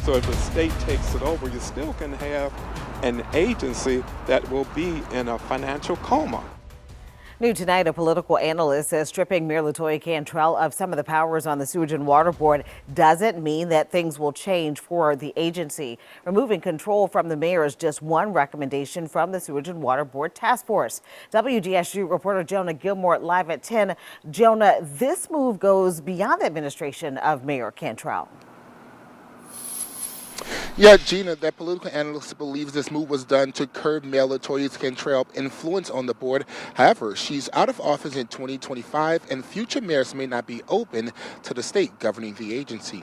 So if the state takes it over, you still can have an agency that will be in a financial coma. New tonight, a political analyst says stripping Mayor LaToya Cantrell of some of the powers on the Sewage and Water Board doesn't mean that things will change for the agency. Removing control from the mayor is just one recommendation from the Sewage and Water Board Task Force. WDSU reporter Jonah Gilmore live at 10. Jonah, this move goes beyond the administration of Mayor Cantrell. Yeah, Gina, that political analyst believes this move was done to curb Mayor LaToya Cantrell's influence on the board. However, she's out of office in 2025, and future mayors may not be open to the state governing the agency.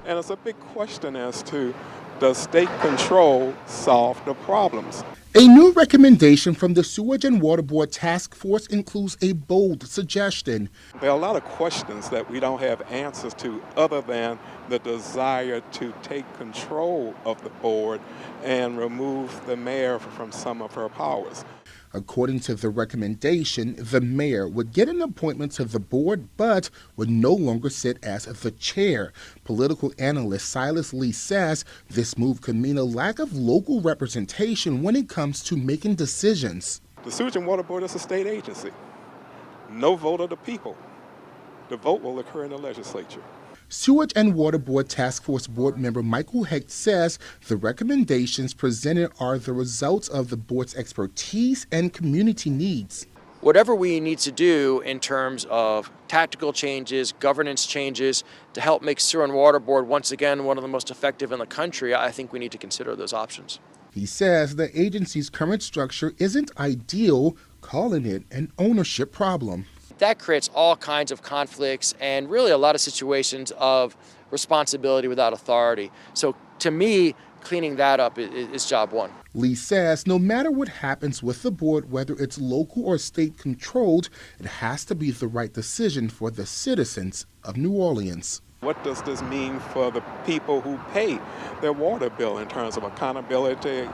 And it's a big question as to, does state control solve the problems? A new recommendation from the Sewage and Water Board Task Force includes a bold suggestion. There are a lot of questions that we don't have answers to other than the desire to take control of the board and remove the mayor from some of her powers. According to the recommendation, the mayor would get an appointment to the board but would no longer sit as the chair. Political analyst Silas Lee says this move could mean a lack of local representation when it comes to making decisions. The Sewage and Water Board is a state agency. No vote of the people. The vote will occur in the legislature. Sewage and Water Board Task Force board member Michael Hecht says the recommendations presented are the results of the board's expertise and community needs. Whatever we need to do in terms of tactical changes, governance changes to help make Sewer and Water Board once again one of the most effective in the country, I think we need to consider those options. He says the agency's current structure isn't ideal, calling it an ownership problem. That creates all kinds of conflicts and really a lot of situations of responsibility without authority. So to me, cleaning that up is job one. Lee says no matter what happens with the board, whether it's local or state controlled, it has to be the right decision for the citizens of New Orleans. What does this mean for the people who pay their water bill in terms of accountability?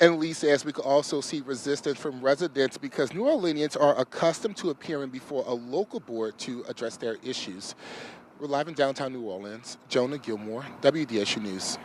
And Lee says we could also see resistance from residents because New Orleanians are accustomed to appearing before a local board to address their issues. We're live in downtown New Orleans. Jonah Gilmore, WDSU News.